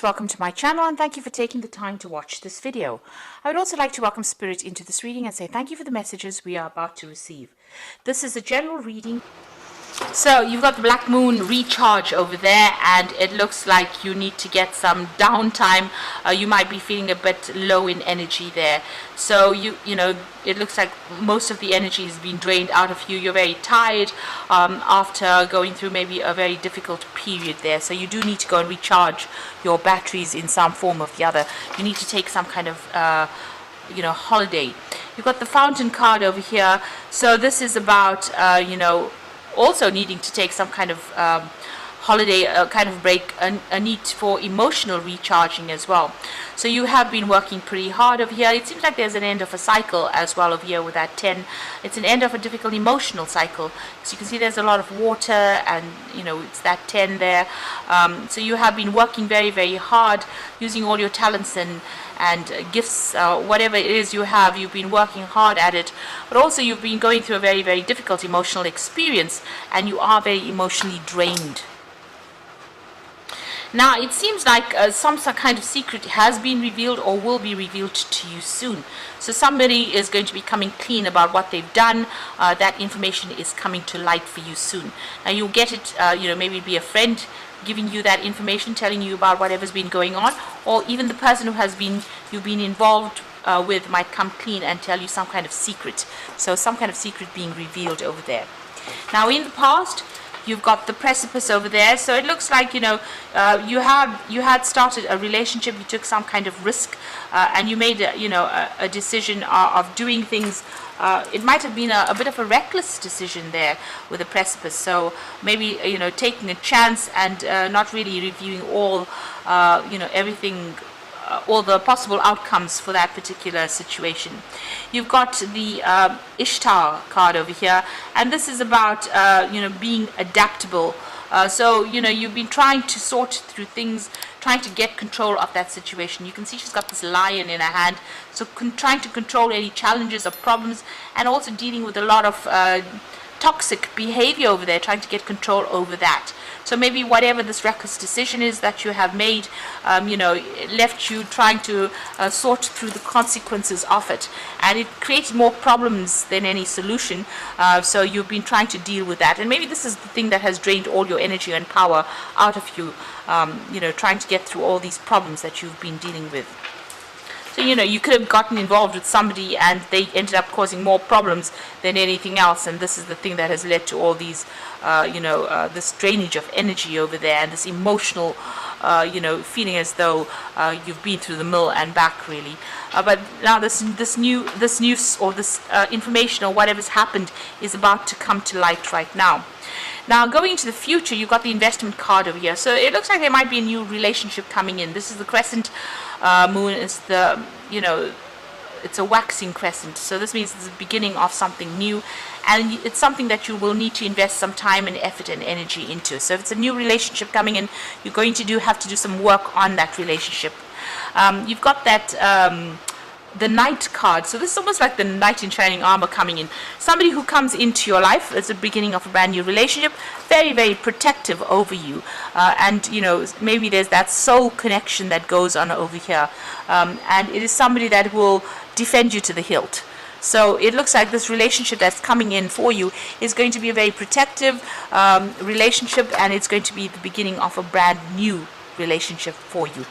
welcome to my channel and thank you for taking the time to watch this video. I would also like to welcome Spirit into this reading and say thank you for the messages we are about to receive. This is a general reading. So you've got the black moon recharge over there, and it looks like you need to get some downtime. You might be feeling a bit low in energy there. So you know, it looks like most of the energy has been drained out of you. You're very tired after going through maybe a very difficult period there. So you do need to go and recharge your batteries in some form or the other. You need to take some kind of holiday. You've got the fountain card over here. So this is about also needing to take some kind of holiday, kind of break, a need for emotional recharging as well. So you have been working pretty hard over here. It seems like there's an end of a cycle as well over here with that 10. It's an end of a difficult emotional cycle. So you can see there's a lot of water, and it's that 10 there. So you have been working very, very hard, using all your talents and gifts, whatever it is you have. You've been working hard at it, but also you've been going through a very, very difficult emotional experience, and you are very emotionally drained. Now it seems like some kind of secret has been revealed or will be revealed to you soon. So somebody is going to be coming clean about what they've done. That information is coming to light for you soon. Now you'll get it, maybe it'll be a friend giving you that information, telling you about whatever's been going on, or even the person who you've been involved with might come clean and tell you some kind of secret. So some kind of secret being revealed over there. Now in the past, you've got the precipice over there. So it looks like you had started a relationship. You took some kind of risk, and you made a decision of doing things. It might have been a bit of a reckless decision there with the precipice. So maybe taking a chance and not really reviewing all everything. All the possible outcomes for that particular situation. You've got the Ishtar card over here, and this is about being adaptable. So you've been trying to sort through things, trying to get control of that situation. You can see she's got this lion in her hand, so trying to control any challenges or problems, and also dealing with a lot of toxic behavior over there, trying to get control over that. So maybe whatever this reckless decision is that you have made, left you trying to sort through the consequences of it, and it created more problems than any solution. So you've been trying to deal with that, and maybe this is the thing that has drained all your energy and power out of you. Trying to get through all these problems that you've been dealing with. So you could have gotten involved with somebody and they ended up causing more problems than anything else, and this is the thing that has led to all these this drainage of energy over there, and this emotional feeling as though you've been through the mill and back, really. But now this news or this information or whatever's happened is about to come to light right now. Now, going into the future, you've got the investment card over here. So it looks like there might be a new relationship coming in. This is the crescent moon. It's the, it's a waxing crescent. So this means it's the beginning of something new. And it's something that you will need to invest some time and effort and energy into. So if it's a new relationship coming in, you're going to have to do some work on that relationship. You've got that... the Knight card. So this is almost like the knight in shining armor coming in. Somebody who comes into your life as the beginning of a brand new relationship, very, very protective over you. And maybe there's that soul connection that goes on over here. And it is somebody that will defend you to the hilt. So it looks like this relationship that's coming in for you is going to be a very protective relationship, and it's going to be the beginning of a brand new relationship for you.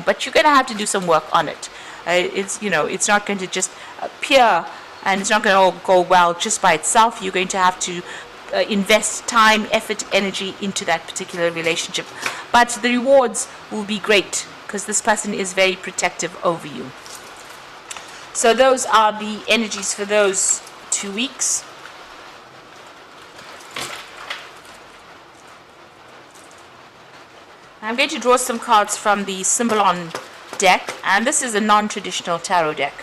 But you're going to have to do some work on it. It's not going to just appear, and it's not going to all go well just by itself. You're going to have to invest time, effort, energy into that particular relationship. But the rewards will be great because this person is very protective over you. So those are the energies for those 2 weeks. I'm going to draw some cards from the Symbolon deck, and this is a non-traditional tarot deck.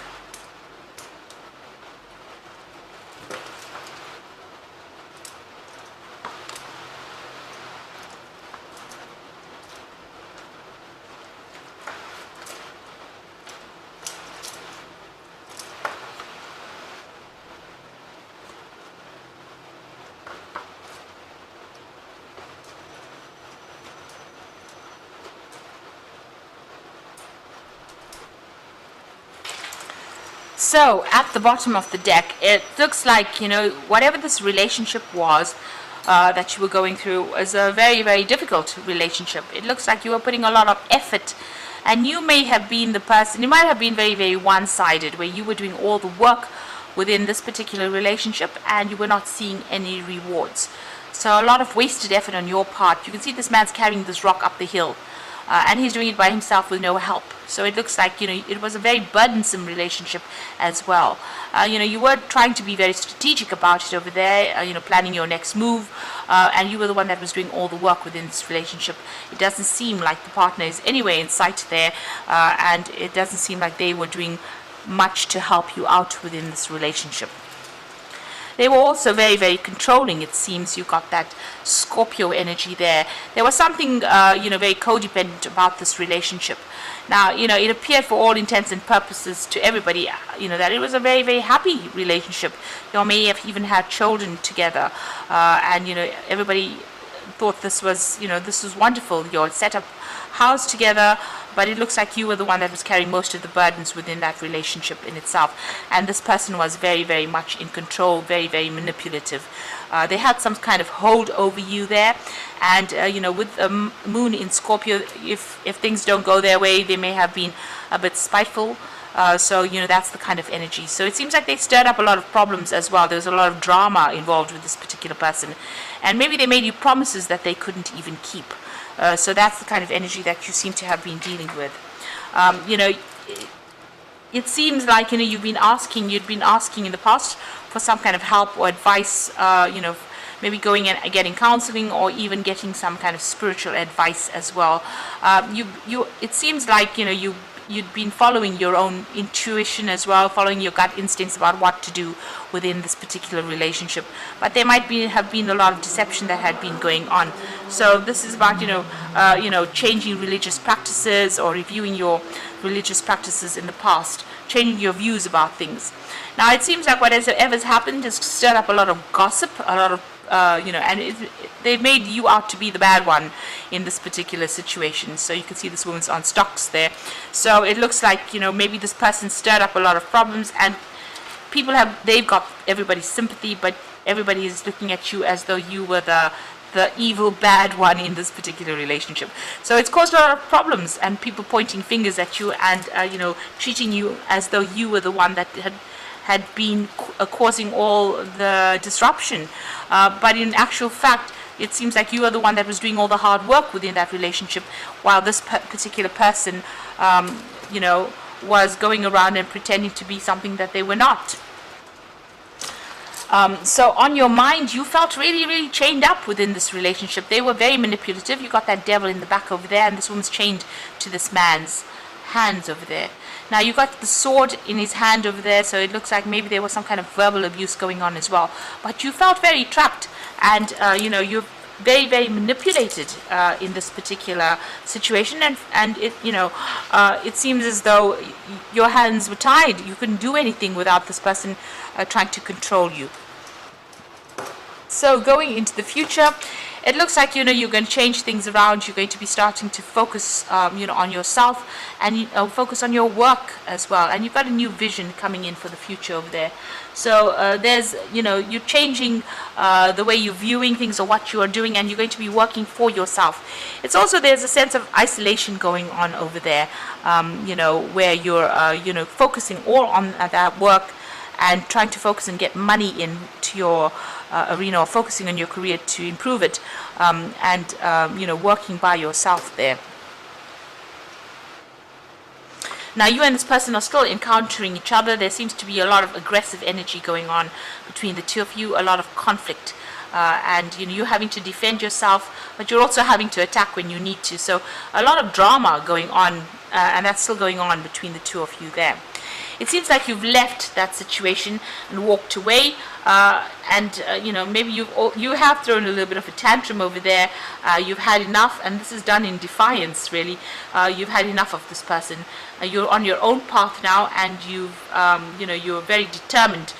So at the bottom of the deck, it looks like, whatever this relationship was that you were going through was a very, very difficult relationship. It looks like you were putting a lot of effort, and you may have been the person, you might have been very, very one-sided, where you were doing all the work within this particular relationship and you were not seeing any rewards. So a lot of wasted effort on your part. You can see this man's carrying this rock up the hill. And he's doing it by himself with no help. So it looks like, it was a very burdensome relationship as well. You were trying to be very strategic about it over there, planning your next move, and you were the one that was doing all the work within this relationship. It doesn't seem like the partner is anywhere in sight there, and it doesn't seem like they were doing much to help you out within this relationship. They were also very, very controlling, it seems. You got that Scorpio energy there. There was something, very codependent about this relationship. Now, it appeared for all intents and purposes to everybody, that it was a very, very happy relationship. You may have even had children together. And, everybody thought this was wonderful. You all set up house together, but it looks like you were the one that was carrying most of the burdens within that relationship in itself. And this person was very, very much in control, very, very manipulative. They had some kind of hold over you there. And, with the moon in Scorpio, if things don't go their way, they may have been a bit spiteful. So, that's the kind of energy. So it seems like they stirred up a lot of problems as well. There's a lot of drama involved with this particular person. And maybe they made you promises that they couldn't even keep. So that's the kind of energy that you seem to have been dealing with. It seems like, you'd been asking in the past for some kind of help or advice, maybe going and getting counseling or even getting some kind of spiritual advice as well. It seems like, you'd been following your own intuition as well, following your gut instincts about what to do within this particular relationship. But there might have been a lot of deception that had been going on. So this is about, changing religious practices or reviewing your religious practices in the past, changing your views about things. Now it seems like whatever's happened has stirred up a lot of gossip, a lot of and they've made you out to be the bad one in this particular situation. So you can see this woman's on stocks there. So it looks like, maybe this person stirred up a lot of problems, and they've got everybody's sympathy, but everybody is looking at you as though you were the evil bad one in this particular relationship. So it's caused a lot of problems, and people pointing fingers at you and, treating you as though you were the one that had been causing all the disruption. But in actual fact, it seems like you are the one that was doing all the hard work within that relationship, while this particular person, was going around and pretending to be something that they were not. So on your mind, you felt really, really chained up within this relationship. They were very manipulative. You got that devil in the back over there, and this woman's chained to this man's hands over there. Now you got the sword in his hand over there, so it looks like maybe there was some kind of verbal abuse going on as well. But you felt very trapped, and you're very, very manipulated in this particular situation, and it seems as though your hands were tied. You couldn't do anything without this person trying to control you. So going into the future, it looks like you're going to change things around. You're going to be starting to focus on yourself and focus on your work as well. And you've got a new vision coming in for the future over there. So there's you're changing the way you're viewing things or what you are doing, and you're going to be working for yourself. It's also, there's a sense of isolation going on over there, where you're focusing all on that work and trying to focus and get money into your arena, or focusing on your career to improve it, and working by yourself there. Now you and this person are still encountering each other. There seems to be a lot of aggressive energy going on between the two of you, a lot of conflict, and you're having to defend yourself, but you're also having to attack when you need to. So a lot of drama going on, and that's still going on between the two of you there. It seems like you've left that situation and walked away, maybe you have thrown a little bit of a tantrum over there. You've had enough, and this is done in defiance, really. You've had enough of this person. You're on your own path now, and you're very determined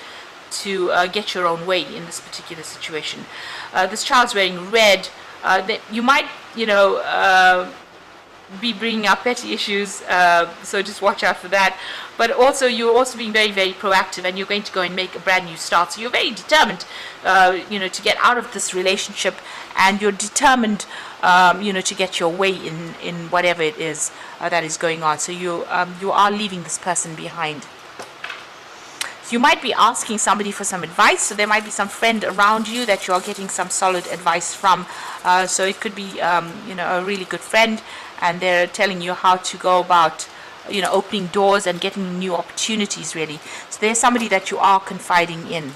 to get your own way in this particular situation. This child's wearing red. You might, be bringing up petty issues, so just watch out for that. But also, you're also being very, very proactive, and you're going to go and make a brand new start. So you're very determined, to get out of this relationship, and you're determined, to get your way in whatever it is that is going on. So you are leaving this person behind. You might be asking somebody for some advice, so there might be some friend around you that you are getting some solid advice from. So it could be, a really good friend, and they're telling you how to go about, opening doors and getting new opportunities, really. So there's somebody that you are confiding in.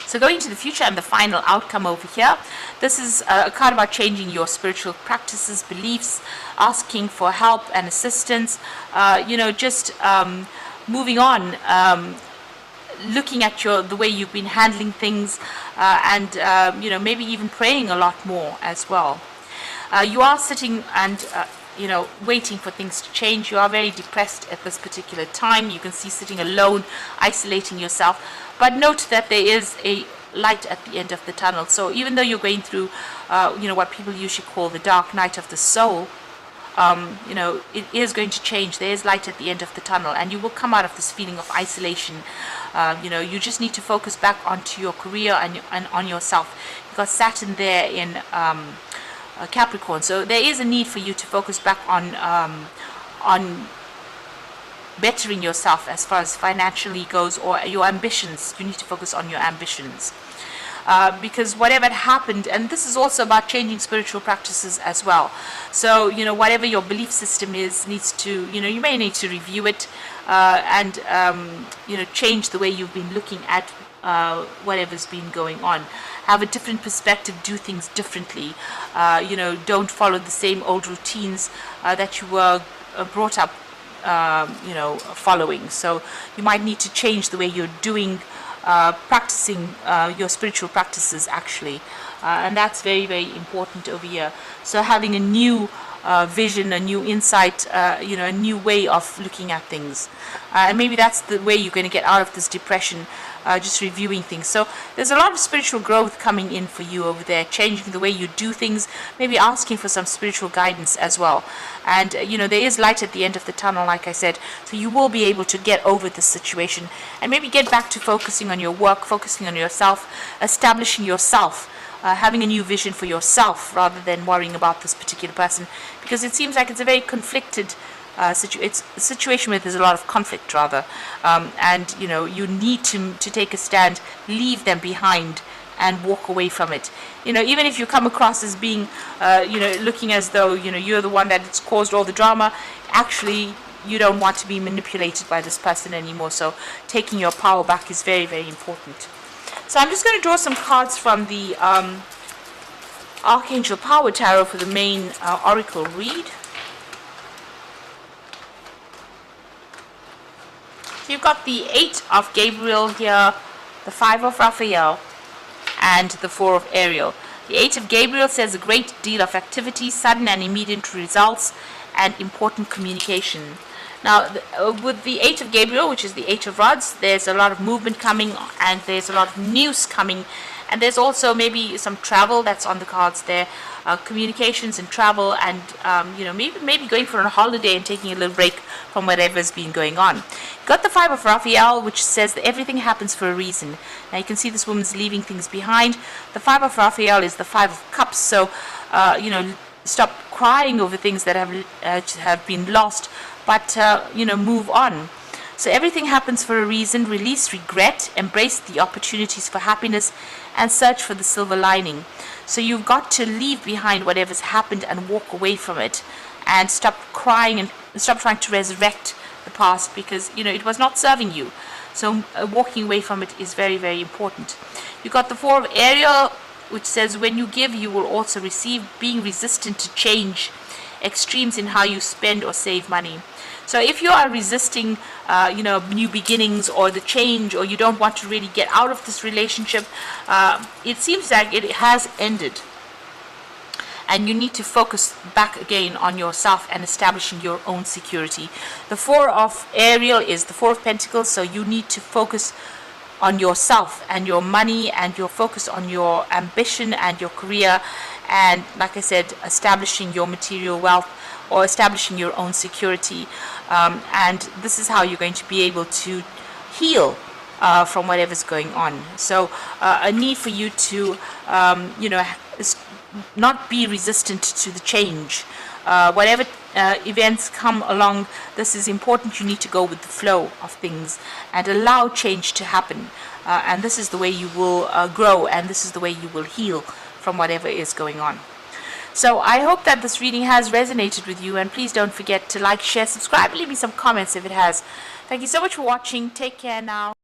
So going to the future and the final outcome over here, this is a card about changing your spiritual practices, beliefs, asking for help and assistance, moving on, looking at the way you've been handling things, and maybe even praying a lot more as well. You are sitting and waiting for things to change. You are very depressed at this particular time. You can see sitting alone, isolating yourself. But note that there is a light at the end of the tunnel. So even though you're going through, what people usually call the dark night of the soul, it is going to change. There is light at the end of the tunnel, and you will come out of this feeling of isolation. You just need to focus back onto your career and on yourself. You've got Saturn there in Capricorn, so there is a need for you to focus back on bettering yourself as far as financially goes, or your ambitions. You need to focus on your ambitions. Because whatever had happened, and this is also about changing spiritual practices as well. So, whatever your belief system is, needs to, you may need to review it, and, change the way you've been looking at whatever's been going on. Have a different perspective, do things differently. Don't follow the same old routines that you were brought up, following. So you might need to change the way you're doing practicing your spiritual practices, actually, and that's very, very important over here. So having a new vision, a new insight, a new way of looking at things, and maybe that's the way you're going to get out of this depression, just reviewing things. So there's a lot of spiritual growth coming in for you over there, changing the way you do things, maybe asking for some spiritual guidance as well. And there is light at the end of the tunnel, like I said, so you will be able to get over this situation and maybe get back to focusing on your work, focusing on yourself, establishing yourself, having a new vision for yourself rather than worrying about this particular person, because it seems like it's a very conflicted it's a situation where there's a lot of conflict, rather, and you need to take a stand, leave them behind, and walk away from it. Even if you come across as being, looking as though you're the one that's caused all the drama, actually you don't want to be manipulated by this person anymore. So taking your power back is very, very important. So I'm just going to draw some cards from the Archangel Power Tarot for the main oracle read. So you've got the 8 of Gabriel here, the 5 of Raphael, and the 4 of Ariel. The 8 of Gabriel says a great deal of activity, sudden and immediate results, and important communication. Now, with the 8 of Gabriel, which is the 8 of Rods, there's a lot of movement coming, and there's a lot of news coming, and there's also maybe some travel that's on the cards there, communications and travel, and maybe going for a holiday and taking a little break from whatever's been going on. You've got the 5 of Raphael, which says that everything happens for a reason. Now you can see this woman's leaving things behind. The 5 of Raphael is the 5 of Cups, so stop crying over things that have been lost, but move on. So everything happens for a reason. Release regret, embrace the opportunities for happiness, and search for the silver lining. So you've got to leave behind whatever's happened and walk away from it, and stop crying and stop trying to resurrect the past, because it was not serving you. So walking away from it is very, very important. You've got the 4 of Ariel, which says when you give, you will also receive, being resistant to change, extremes in how you spend or save money. So if you are resisting, new beginnings or the change, or you don't want to really get out of this relationship, it seems like it has ended. And you need to focus back again on yourself and establishing your own security. The 4 of Ariel is the 4 of Pentacles, so you need to focus on yourself and your money, and your focus on your ambition and your career, and, like I said, establishing your material wealth or establishing your own security. And this is how you're going to be able to heal from whatever's going on. So a need for you to, not be resistant to the change. Whatever events come along, this is important. You need to go with the flow of things and allow change to happen. And this is the way you will grow, and this is the way you will heal from whatever is going on. So I hope that this reading has resonated with you, and please don't forget to like, share, subscribe, leave me some comments if it has. Thank you so much for watching. Take care now.